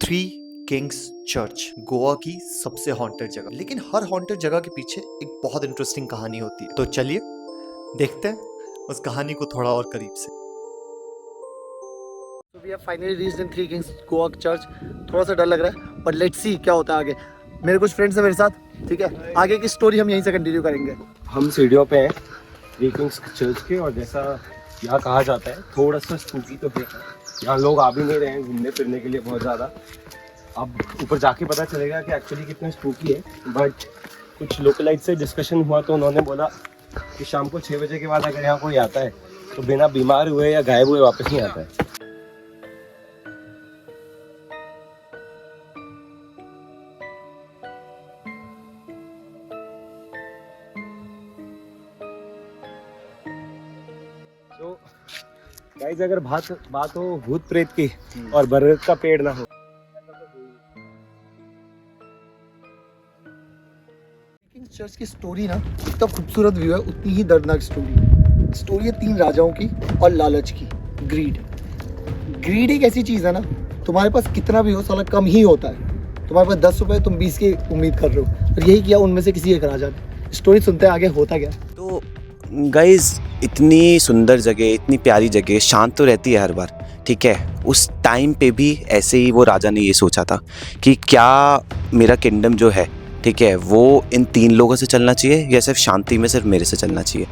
Three kings church Goa की सबसे haunted जगह। लेकिन हर हॉन्टेड जगह के पीछे एक बहुत इंटरेस्टिंग कहानी होती है। तो चलिए देखते हैं उस कहानी को थोड़ा और करीब से। So we have finally reached in Three Kings Goa Church। थोड़ा सा डर लग रहा है पर लेट्स सी क्या होता है आगे। मेरे कुछ फ्रेंड्स हैं मेरे साथ, ठीक है। आगे की स्टोरी हम यहीं से कंटिन्यू करेंगे। हम सीढ़ियों पे हैं थ्री किंग्स चर्च के, और जैसा यहाँ कहा जाता है थोड़ा सा स्पूकी तो है। यहाँ लोग आ भी नहीं रहे हैं घूमने फिरने के लिए बहुत ज़्यादा। अब ऊपर जाके पता चलेगा कि एक्चुअली कितना स्पूकी है। बट कुछ लोकलाइट से डिस्कशन हुआ तो उन्होंने बोला कि शाम को 6 बजे के बाद अगर यहाँ कोई आता है तो बिना बीमार हुए या गायब हुए वापस नहीं आता है। तो गाइस, अगर बात हो भूत प्रेत की और बरगद का पेड़ ना हो। किंग्स चर्च की स्टोरी ना जितना खूबसूरत व्यू है उतनी ही दर्दनाक स्टोरी है 3 राजाओं की और लालच की। ग्रीड एक ऐसी चीज़ है ना, तुम्हारे पास कितना भी हो साला कम ही होता है। तुम्हारे पास 10 रुपए, तुम 20 की उम्मीद कर रहे हो, और यही किया उनमें से किसी एक राजा ने। स्टोरी सुनते हैं आगे होता क्या। तो गाइज, इतनी सुंदर जगह, इतनी प्यारी जगह, शांत तो रहती है हर बार, ठीक है। उस टाइम पे भी ऐसे ही वो राजा ने ये सोचा था कि क्या मेरा किंगडम जो है, ठीक है, वो इन 3 लोगों से चलना चाहिए या सिर्फ शांति में सिर्फ मेरे से चलना चाहिए।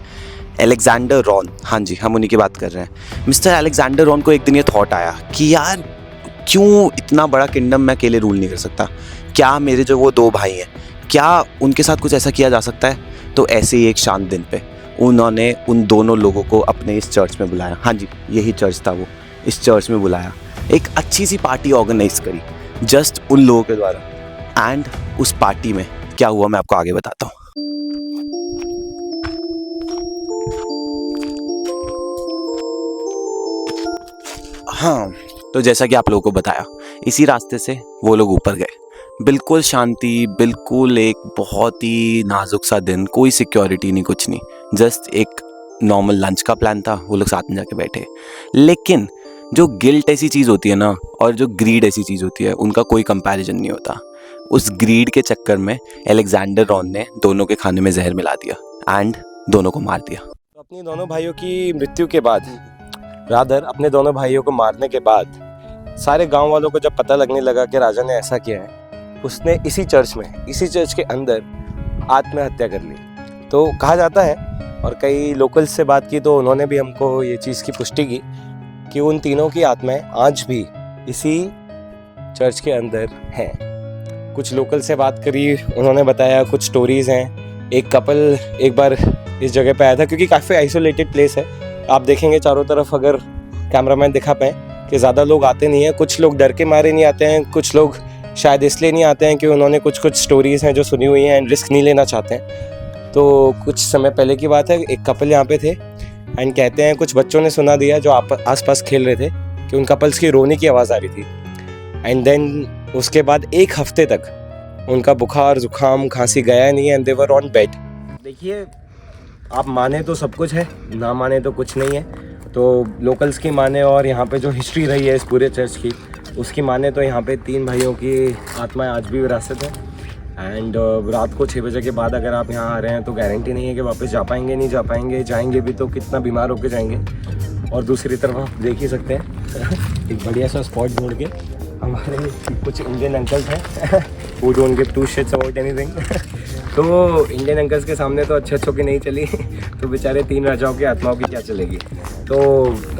अलेक्जेंडर रॉन, हाँ जी, हम उन्हीं की बात कर रहे हैं। मिस्टर अलेक्जेंडर रॉन को एक दिन ये थॉट आया कि यार क्यों इतना बड़ा किंगडम मैं अकेले रूल नहीं कर सकता। क्या मेरे जो वो 2 भाई हैं, क्या उनके साथ कुछ ऐसा किया जा सकता है। तो ऐसे ही एक शांत दिन पे उन्होंने उन दोनों लोगों को अपने इस चर्च में बुलाया। हाँ जी, यही चर्च था वो। इस चर्च में बुलाया, एक अच्छी सी पार्टी ऑर्गेनाइज करी जस्ट उन लोगों के द्वारा। एंड उस पार्टी में क्या हुआ मैं आपको आगे बताता हूँ। हाँ, तो जैसा कि आप लोगों को बताया, इसी रास्ते से वो लोग ऊपर गए। बिल्कुल शांति, बिल्कुल एक बहुत ही नाजुक सा दिन, कोई सिक्योरिटी नहीं, कुछ नहीं, जस्ट एक नॉर्मल लंच का प्लान था। वो लोग साथ में जाके बैठे। लेकिन जो गिल्ट ऐसी चीज़ होती है ना, और जो ग्रीड ऐसी चीज़ होती है, उनका कोई कंपैरिजन नहीं होता। उस ग्रीड के चक्कर में अलेक्जेंडर रॉन ने दोनों के खाने में जहर मिला दिया एंड दोनों को मार दिया। तो अपनी दोनों भाइयों की मृत्यु के बाद, रादर अपने दोनों भाइयों को मारने के बाद, सारे गांव वालों को जब पता लगने लगा कि राजा ने ऐसा किया है, उसने इसी चर्च के अंदर आत्महत्या कर ली। तो कहा जाता है, और कई लोकल्स से बात की तो उन्होंने भी हमको ये चीज़ की पुष्टि की कि उन तीनों की आत्माएं आज भी इसी चर्च के अंदर हैं। कुछ लोकल से बात करी, उन्होंने बताया कुछ स्टोरीज़ हैं। एक कपल एक बार इस जगह पे आया था, क्योंकि काफ़ी आइसोलेटेड प्लेस है। आप देखेंगे चारों तरफ, अगर कैमरामैन दिखा पाए, कि ज़्यादा लोग आते नहीं हैं। कुछ लोग डर के मारे नहीं आते हैं, कुछ लोग शायद इसलिए नहीं आते हैं कि उन्होंने कुछ स्टोरीज़ हैं जो सुनी हुई हैं एंड रिस्क नहीं लेना चाहते हैं। तो कुछ समय पहले की बात है, एक कपल यहाँ पे थे एंड कहते हैं कुछ बच्चों ने सुना दिया जो आसपास खेल रहे थे कि उन कपल्स की रोने की आवाज़ आ रही थी। एंड देन उसके बाद 1 हफ्ते तक उनका बुखार, जुकाम, खांसी गया नहीं है and they were on bed. देखिए, आप माने तो सब कुछ है, ना माने तो कुछ नहीं है। तो लोकल्स की माने और यहाँ पे जो हिस्ट्री रही है इस पूरे चर्च की, उसकी माने तो यहाँ पे 3 भाइयों की आत्माएं आज भी विरासत है। एंड रात को 6 बजे के बाद अगर आप यहाँ आ रहे हैं तो गारंटी नहीं है कि वापस जा पाएंगे, नहीं जा पाएंगे। जाएंगे भी तो कितना बीमार होकर जाएंगे। और दूसरी तरफ आप देख ही सकते हैं एक बढ़िया सा स्पॉट ढूंढ के हमारे कुछ इंडियन अंकल्स हैं वो don't give 2 shits about anything. तो इंडियन अंकल्स के सामने तो अच्छों की नहीं चली, तो बेचारे 3 राजाओं की आत्माओं की क्या चलेगी। तो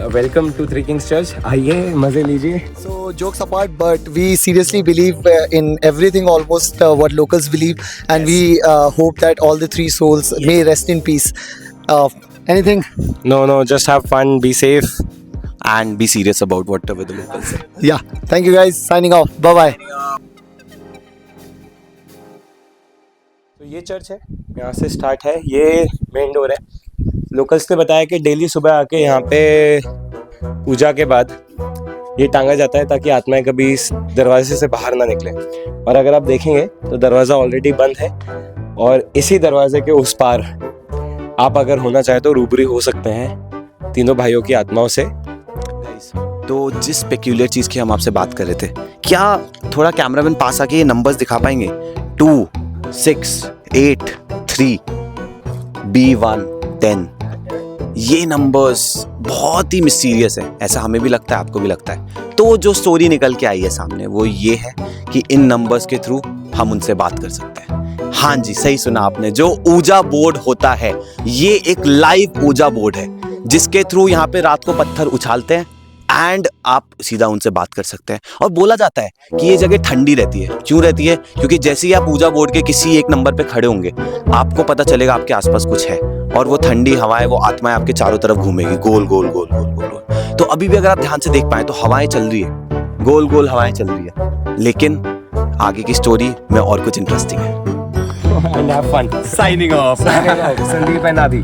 welcome to three kings church, आइए मज़े लीजिए। So jokes apart, but we seriously believe in everything almost what locals believe, and we hope that all the 3 souls may rest in peace. Anything? No, just have fun, be safe. And be serious about whatever the locals say. Yeah. Thank you guys. Signing off. Bye bye. तो ये church है, यहाँ से start है, ये main door है। Locals ने बताया कि डेली सुबह आके यहाँ पे पूजा के बाद ये टांगा जाता है ताकि आत्माएं कभी इस दरवाजे से बाहर ना निकले। और अगर आप देखेंगे तो दरवाज़ा ऑलरेडी बंद है, और इसी दरवाजे के उस पार आप अगर होना चाहे तो रूबरू हो सकते हैं तीनों भाइयों की आत्माओं से। तो जिस पेक्यूलियर चीज़ की हम आपसे बात कर रहे थे, क्या थोड़ा कैमरामैन पास आके ये नंबर्स दिखा पाएंगे? 2, 6, 8, 3, B1, 10। ये नंबर्स बहुत ही मिस्टीरियस है, ऐसा हमें भी लगता है, आपको भी लगता है। तो जो स्टोरी निकल के आई है सामने वो ये है कि इन नंबर्स के थ्रू हम उनसे बात कर सकते हैं। हाँ जी, सही सुना आपने, जो ऊजा बोर्ड होता है ये एक लाइव ऊजा बोर्ड है जिसके थ्रू यहाँ पे रात को पत्थर उछालते हैं एंड आप सीधा उनसे बात कर सकते हैं। और बोला जाता है कि ये जगह ठंडी रहती है। क्यों रहती है? क्योंकि जैसे ही आप ऊजा बोर्ड के किसी एक नंबर पे खड़े होंगे आपको पता चलेगा आपके आसपास कुछ है, और वो ठंडी हवाएं, वो आत्माएं आपके चारों तरफ घूमेगी, गोल गोल गोल गोल गोल गोल। तो अभी भी अगर आप ध्यान से देख पाए तो हवाएं चल रही है, गोल गोल हवाएं चल रही है, लेकिन आगे की स्टोरी में और कुछ इंटरेस्टिंग है। And have fun. Signing off. Sandeep and Adi.